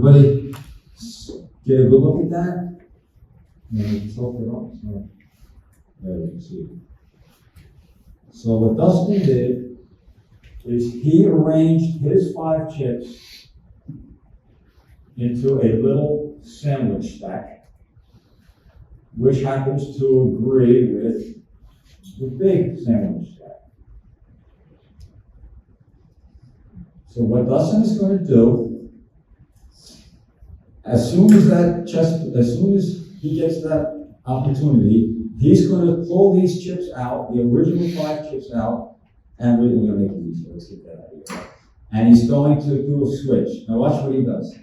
Everybody get a good look at that? Tilt it up. So, there you can see. So what Dustin did is he arranged his 5 chips into a little sandwich stack, which happens to agree with the big sandwich stack. So what Dustin is going to do, as soon as he gets that opportunity, he's going to pull these chips out, the original 5 chips out, and we're going to make it easier. Let's get that out of here. And he's going to do a switch. Now watch what he does.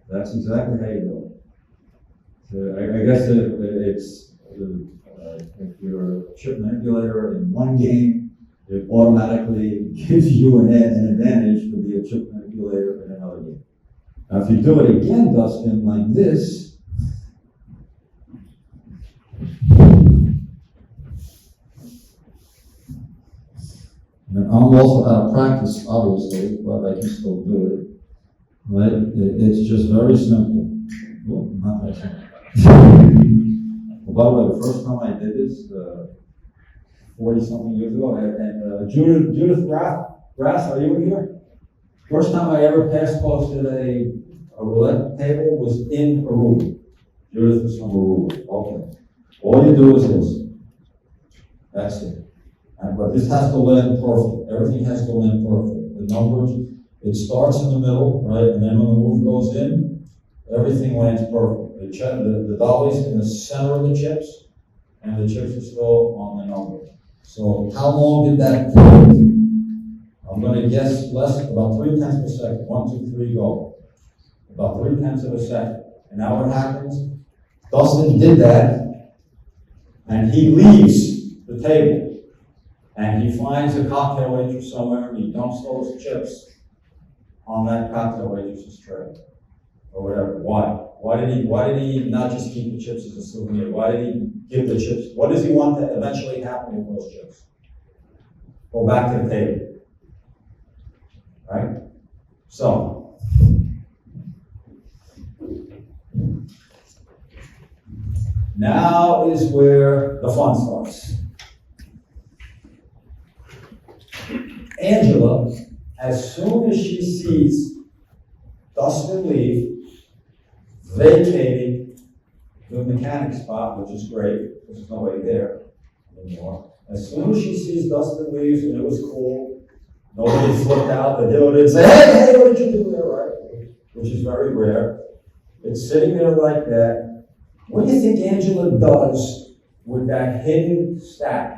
That's exactly how you do it. So I guess it's if you're a chip manipulator in one game, it automatically gives you an advantage to be a chip manipulator in another game. Now, if you do it again, Dustin, like this, and I'm also out of practice, obviously, but I can still do it. Right? It's just very simple. Oh, not that simple. Well, by the way, the first time I did this, 40-something years ago, and Judith Grass, are you here? First time I ever pass posted a roulette table was in Aruba. Judith is from Aruba. Okay. All you do is this. That's it. But this has to land perfect. Everything has to land perfect. The numbers, it starts in the middle, right? And then when the move goes in, everything lands perfect. The dolly's in the center of the chips, and the chips are still on the number. So how long did that take? I'm going to guess about 0.3 of a second. 1, 2, 3, go. About 0.3 of a second. And now what happens? Dustin did that, and he leaves the table, and he finds a cocktail waitress somewhere, and he dumps those chips on that cocktail waitress's tray, or whatever. Why? Why did he not just keep the chips as a souvenir? Why did he give the chips? What does he want to eventually happen with those chips? Go back to the table. Right? So, now is where the fun starts. Angela, as soon as she sees Dustin leave, vacating the mechanic spot, which is great, because there's nobody there anymore. As soon as she sees Dustin leaves, and it was cool, nobody flipped out, the dealer didn't say, hey, what did you do there, right? Which is very rare. It's sitting there like that. What do you think Angela does with that hidden stack?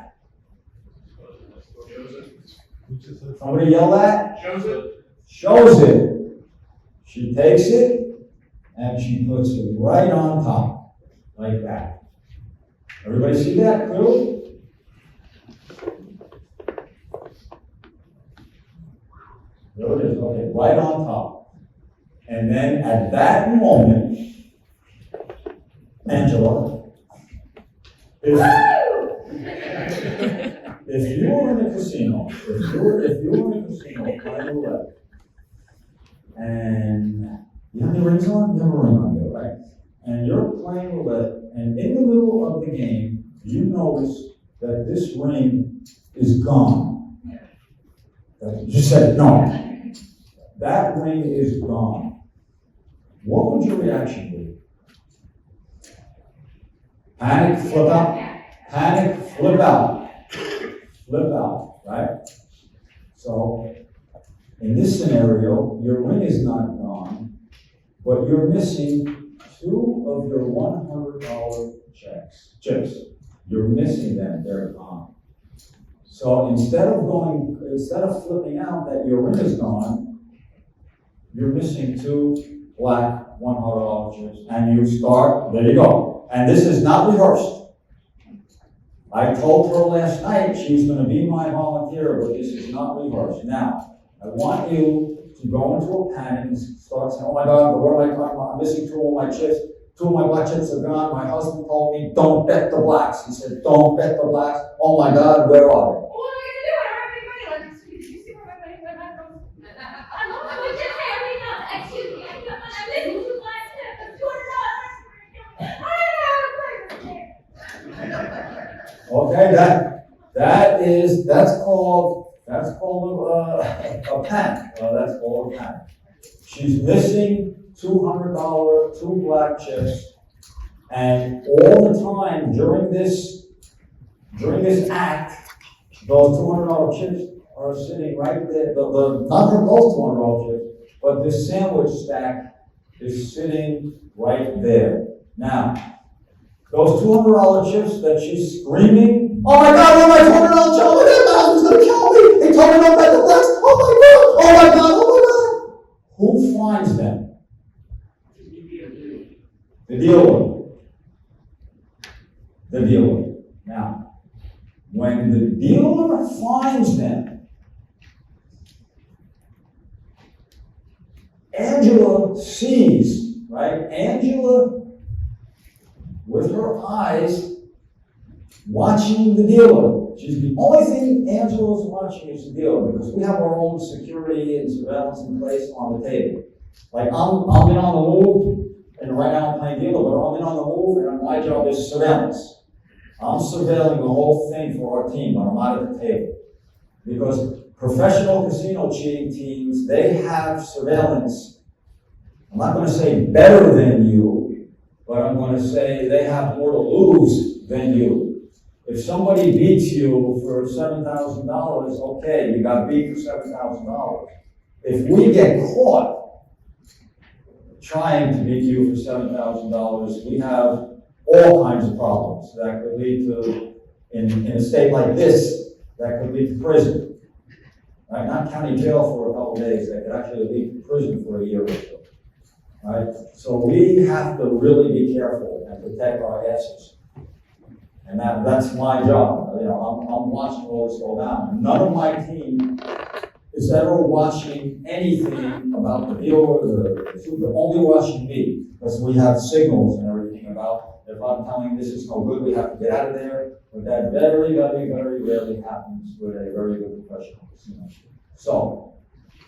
Somebody yell that? Shows it. Shows it. She takes it, and she puts it right on top, like that. Everybody see that clearly? There it is, okay, right on top. And then at that moment, Angela, if you were in a casino, if you were in a casino playing roulette, and you have any rings on? You have a ring on there, right? And you're playing roulette, and in the middle of the game, you notice that this ring is gone. You said no. That ring is gone. What would your reaction be? Panic, flip out. Panic, flip out. Flip out, right? So, in this scenario, your ring is not gone, but you're missing 2 of your $100 chips. You're missing them, they're gone. So instead of flipping out that your ring is gone, you're missing 2 black $100 chips, and you start, there you go. And this is not rehearsed. I told her last night she's going to be my volunteer, but this is not rehearsed. Now, I want you to go into a panic and start saying, oh my God, what am I talking about? I'm missing 2 of my chips. 2 of my black chips are gone. My husband told me, don't bet the blacks. He said, don't bet the blacks. Oh my God, where are they? What are you going to do? I don't have any money left. Did you see where my money went? Okay, that's called a panic. That's called a panic. She's missing $200, two black chips, and all the time during this act, those $200 chips are sitting right there. Not those $200 chips, but this sandwich stack is sitting right there. Now, those $200 chips that she's screaming, "Oh my God, where are my $200 chips? Oh my God, he's gonna kill me! He told me not to flex! Oh my God! Oh my God! Oh my God!" Who finds them? The dealer. The dealer. Now, when the dealer finds them, Angela sees, right? Angela, with her eyes, watching the dealer. She's the only thing Angela's watching is the dealer, because we have our own security and surveillance in place on the table. Like I'm in on the move, and right now I'm playing dealer, but I'm in on the move, and my job is surveillance. I'm surveilling the whole thing for our team when I'm out at the table. Because professional casino cheating teams, they have surveillance. I'm not going to say better than you, but I'm going to say they have more to lose than you. If somebody beats you for $7,000, okay, you got beat for $7,000. If we get caught trying to beat you for $7,000, we have all kinds of problems that could lead to, in a state like this, that could lead to prison. Right? Not county jail for a couple of days, that could actually lead to prison for a year or so. Right? So we have to really be careful and protect our asses. And that's my job. You know, I'm watching all this go down. None of my team is ever watching anything about the dealer or the super. They're only watching me, because we have signals and everything about if I'm telling this is no good, we have to get out of there. But that very, very, very rarely happens with a very good professional casino. So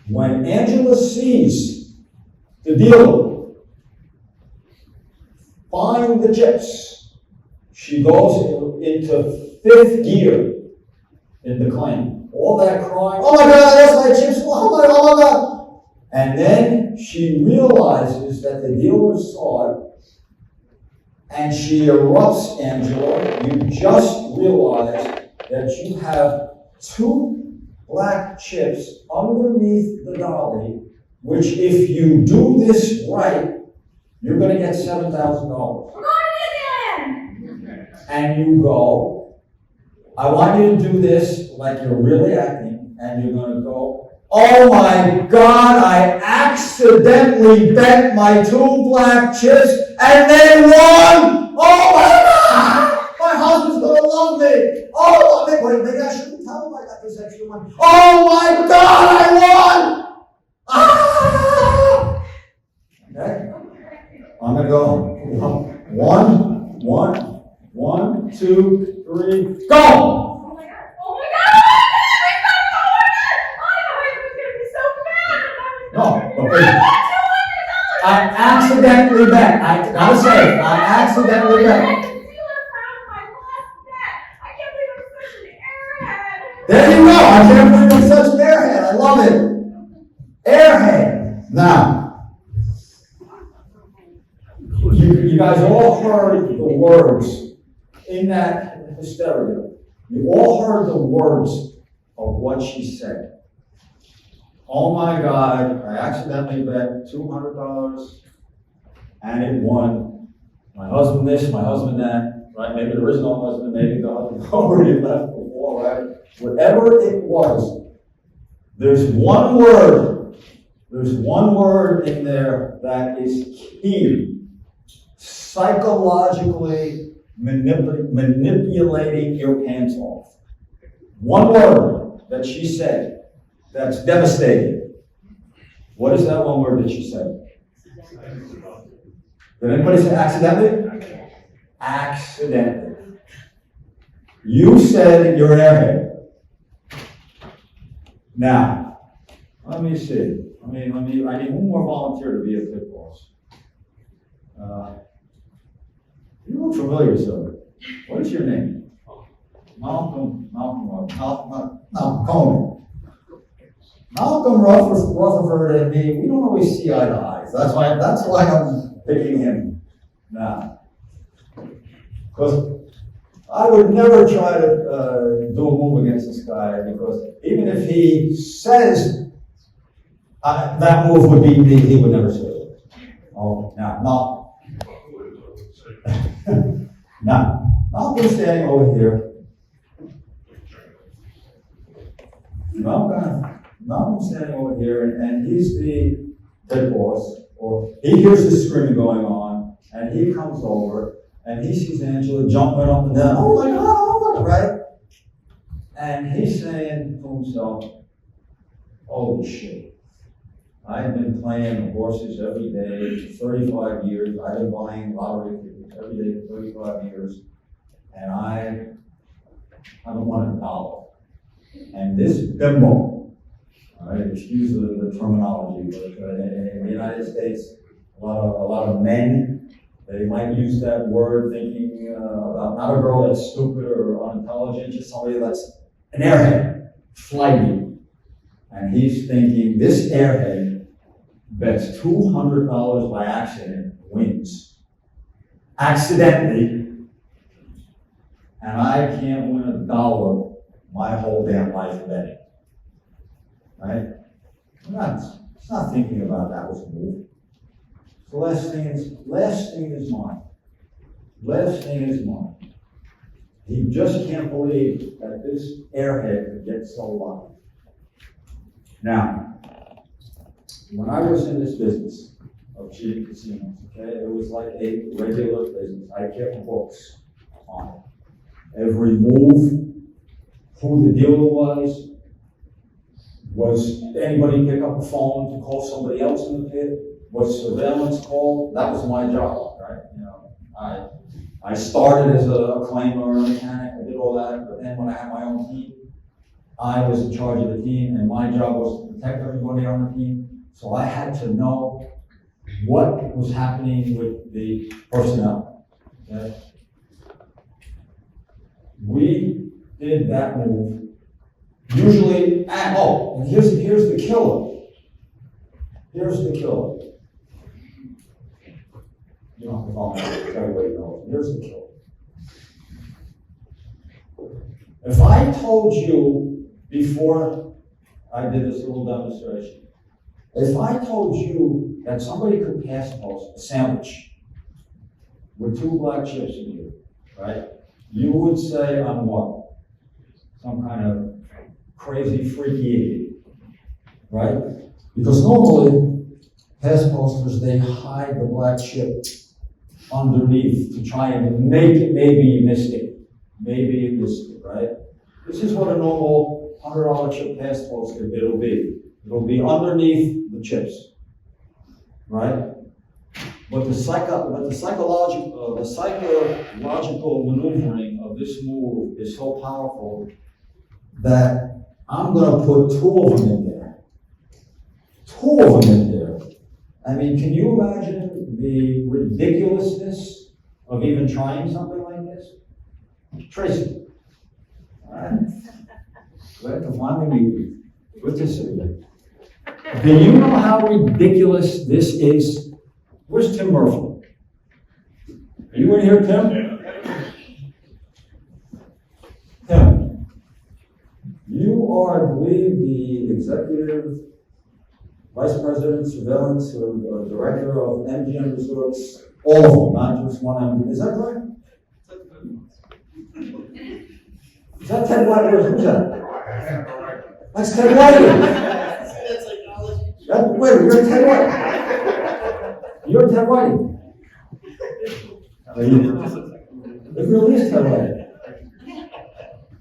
when Angela sees the dealer find the chips, she goes into fifth gear in the claim. All that crying, "Oh my God, I lost my chips, oh my God." And then she realizes that the dealer saw it, and she erupts, "Angela, you just realized that you have two black chips underneath the dolly, which if you do this right, you're going to get $7,000. And you go, I want you to do this like you're really acting, and you're going to go, "Oh my God, I accidentally bet my two black chips and they won! Oh my God! My husband's going to love me! Oh, maybe I shouldn't tell him I got this extra money. Oh my God, I won! Ah!" Okay? I'm going to go, one, two, three, go! Oh my God! Oh my God! No, okay. I accidentally bet. I gotta say, I accidentally bet. There you go. I can't believe I'm such an airhead. I love it. Airhead. Now, you guys all heard the words in that hysteria. You all heard the words of what she said. "Oh my God, I accidentally bet $200 and it won. My husband this, my husband that," right? Maybe there is no husband, maybe the husband already left before, right? Whatever it was, there's one word in there that is key. Psychologically manipulating your pants off. One word that she said that's devastating. What is that one word that she said? Did anybody say accidentally? Accidentally. You said you're an airhead. Now, let me see. I need one more volunteer to be a pit boss. You look familiar, sir. What is your name? Malcolm Rutherford and me, we don't always see eye to eye. That's why I'm picking him now. Because I would never try to do a move against this guy, because even if he says that move would beat me, he would never say it. Oh, now, now, Malcolm's standing over here. Malcolm's standing over here, and he's the head boss, or he hears the screaming going on, and he comes over, and he sees Angela jumping up and down, oh my God, right? And he's saying to himself, holy shit, I've been playing the horses every day for 35 years, I've been buying lottery tickets every day for 35 years, and I haven't won $1. And this bimbo, all right, excuse the terminology, but in the United States, a lot of men, they might use that word thinking about not a girl that's stupid or unintelligent, just somebody that's an airhead, flighty. And he's thinking, this airhead bets $200 by accident, wins. Accidentally. And I can't win $1 my whole damn life betting. Right? It's not thinking about that was a move. The last thing is mine. Last thing is mine. He just can't believe that this airhead could get so lucky. Now, when I was in this business of cheating casinos, okay, it was like a regular business. I kept books on it. Every move, who the dealer was anybody pick up a phone to call somebody else in the pit? Was surveillance called? That was my job, right? You know, I started as a claimer, a mechanic, I did all that, but then when I had my own team, I was in charge of the team, and my job was to protect everybody on the team. So I had to know what was happening with the personnel. Okay? We did that move. Usually, and here's the killer. Here's the killer. You don't have to follow me, everybody knows. Here's the killer. If I told you before I did this little demonstration, if I told you that somebody could pass post a sandwich with 2 black chips in it, right? You would say I'm what? Some kind of crazy, freaky idiot, right? Because normally, pass posters, they hide the black chip underneath to try and make it, maybe you missed it. Maybe you missed it, right? This is what a normal $100 chip pass poster it'll be. It'll be underneath the chips, right? But the psychological maneuvering of this move is so powerful that I'm going to put 2 of them in there. 2 of them in there. I mean, can you imagine the ridiculousness of even trying something like this? Tracy. All right. Glad to finally meet you. Good to see you. Do you know how ridiculous this is? Where's Tim Murphy? Are you in here, Tim? Tim, you are, I believe, the executive vice president, surveillance, or director of MGM Resorts, all of them, not just one MGM. Is that right? Is that Ted White? Who's that? That's Ted White. Wait, you're Ted White. You're Ted White. It really is Ted White.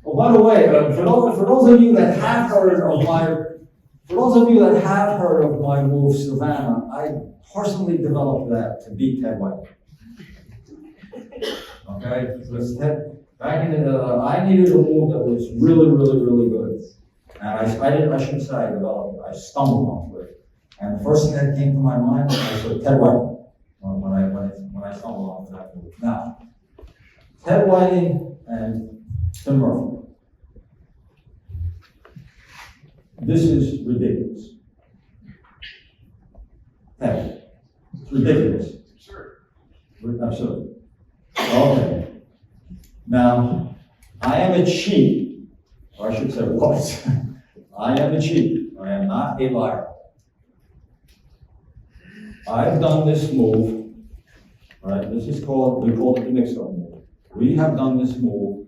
Oh, by the way, for those of you that have heard of my move, Savannah, I personally developed that to beat Ted White. Okay, because I needed a move that was really, really, really good, and I shouldn't say I developed it. I stumbled onto it, and the first thing that came to my mind was I said Ted White when I stumbled onto that move. Now, Ted Whiting and Tim Murphy. This is ridiculous. Hey, it's ridiculous. Absurd. Okay. Now, I am a cheat, or I should say was. I am a cheat. I am not a liar. I've done this move, right? This is called, we call it the mix-up move. We have done this move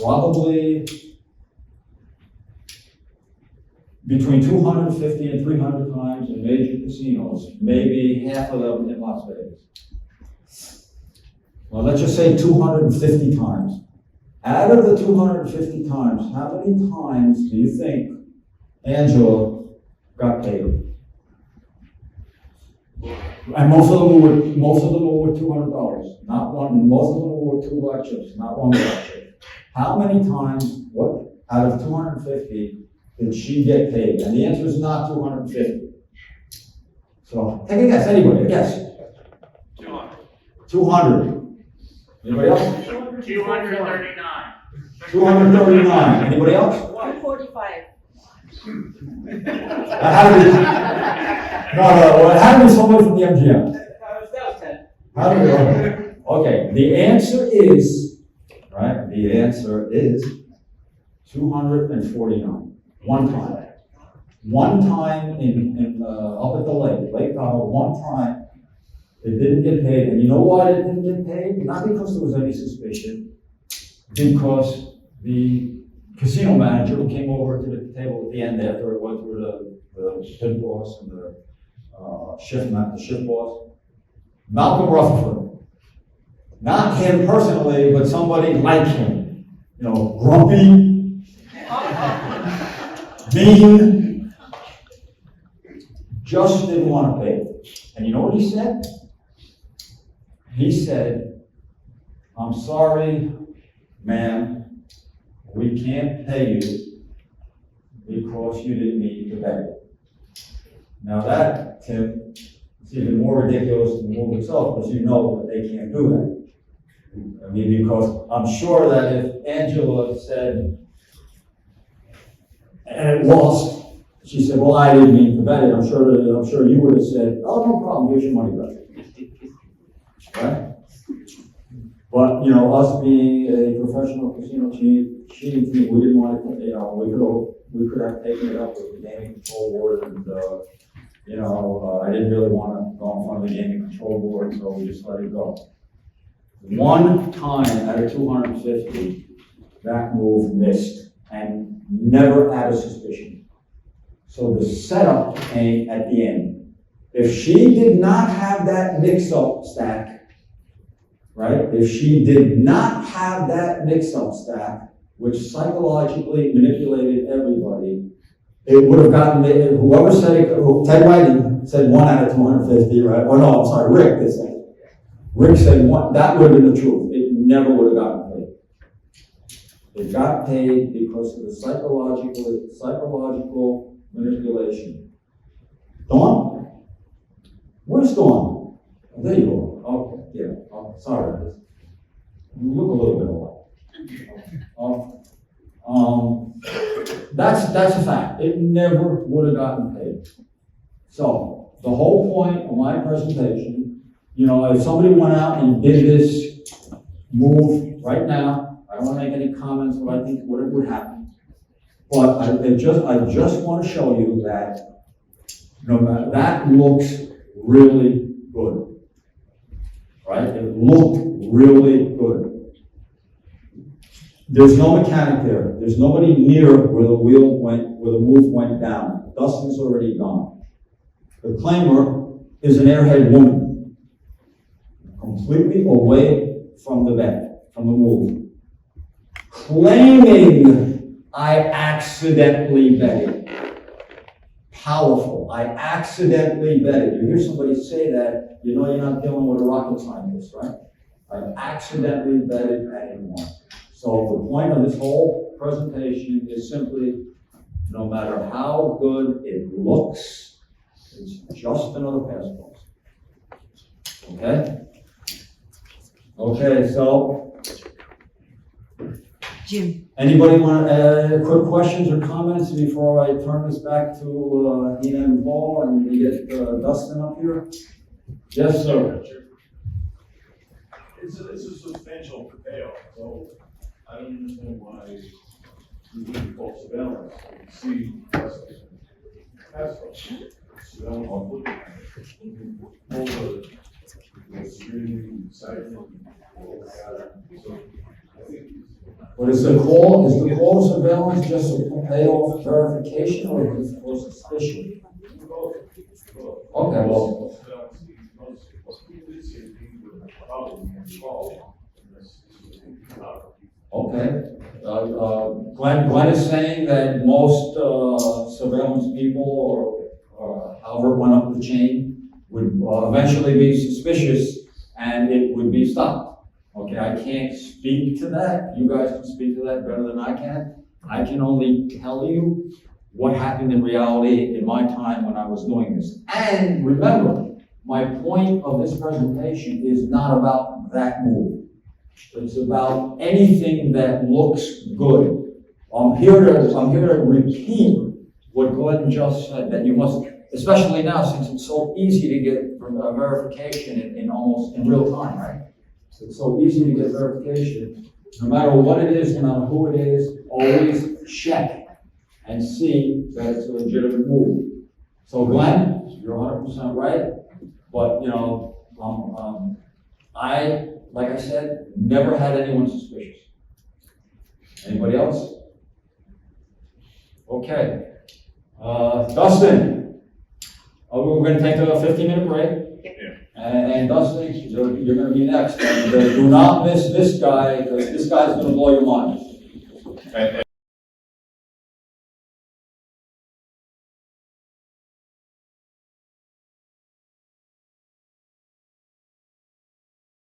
probably between 250 and 300 times in major casinos, maybe half of them in Las Vegas. Well, let's just say 250 times. Out of the 250 times, how many times do you think Angela got paid? And most of them were with $200. Not one, most of them were with 2 black chips, not 1 black chip. How many times, what, out of 250, did she get paid? And the answer is not 250. So, take a guess, anybody, a guess. 200. 200. Anybody else? 239. 239. Anybody else? 145. It had to be somebody from the MGM. That was 10. How do we, okay, the answer is, right, the answer is 249. One time. One time in up at the Lake Tahoe, one time, it didn't get paid. And you know why it didn't get paid? Not because there was any suspicion, because the casino manager who came over to the table at the end after it went through the pit boss and the shift boss, Malcolm Rutherford. Not him personally, but somebody like him. You know, grumpy, mean, just didn't want to pay. And you know what he said? He said, "I'm sorry, ma'am, we can't pay you because you didn't meet the bet." Now that, Tim, is even more ridiculous than the move itself, because you know that they can't do that. I mean, because I'm sure that if Angela said, and it lost, she said, "Well, I didn't mean to bet it," I'm sure you would have said, "Oh, no problem, here's your money back." Right? But, you know, us being a professional casino cheating team, we didn't want to, you know, we could have taken it up with the gaming control board, and, you know, I didn't really want to go in front of the gaming control board, so we just let it go. One time out of 250, that move missed, and never out of suspicion. So the setup came at the end. If she did not have that mix-up stack, right? If she did not have that mix-up stack, which psychologically manipulated everybody, it would have gotten, whoever said it, Ted Whiting said 1 out of 250, right? Oh no, I'm sorry, Rick did say it. Rick said 1, that would have been the truth. It never would have gotten paid. It got paid because of the psychological manipulation. Dawn? Where's Dawn? Oh, there you are. Okay, yeah. Oh, sorry. You look a little bit alike. That's a fact. It never would have gotten paid. So the whole point of my presentation, you know, if somebody went out and did this move right now, I don't want to make any comments what I think would happen. But I just want to show you that no matter, that looks really good. Right? It looked really good. There's no mechanic there. There's nobody near where the move went down. Dustin's already gone. The claimer is an airhead woman, completely away from the bet, from the move, claiming I accidentally bet it. Powerful. I accidentally bet it. You hear somebody say that, you know you're not dealing with a rocket scientist, right? I accidentally bet it and it won. So the point of this whole presentation is simply, no matter how good it looks, it's just another pass box. Okay? Okay, so Jim. Anybody want, quick questions or comments before I turn this back to, Nina and Paul and we get, Dustin up here? Yes, sir. It's a substantial payoff, so I don't understand why we wouldn't call surveillance. See, that's surveillance on foot. All the screening, sighting, all that. So I think But is the call surveillance just a payoff verification or is it for suspicion? Okay, well, okay. Glenn is saying that most, surveillance people or however it went up the chain would eventually be suspicious and it would be stopped. Okay, I can't speak to that. You guys can speak to that better than I can. I can only tell you what happened in reality in my time when I was doing this. And remember, my point of this presentation is not about that move. It's about anything that looks good. I'm here to repeat what Glenn just said, that you must, especially now since it's so easy to get verification in almost in real time, right? It's so easy to get verification. No matter what it is, no matter who it is, always check and see that it's a legitimate move. So Glenn, you're 100% right, but you know, like I said, never had anyone suspicious. Anybody else? Okay. Dustin, we're going to take a 15-minute break. And Dustin, you're going to be next. And do not miss this guy, because this guy's going to blow your mind. And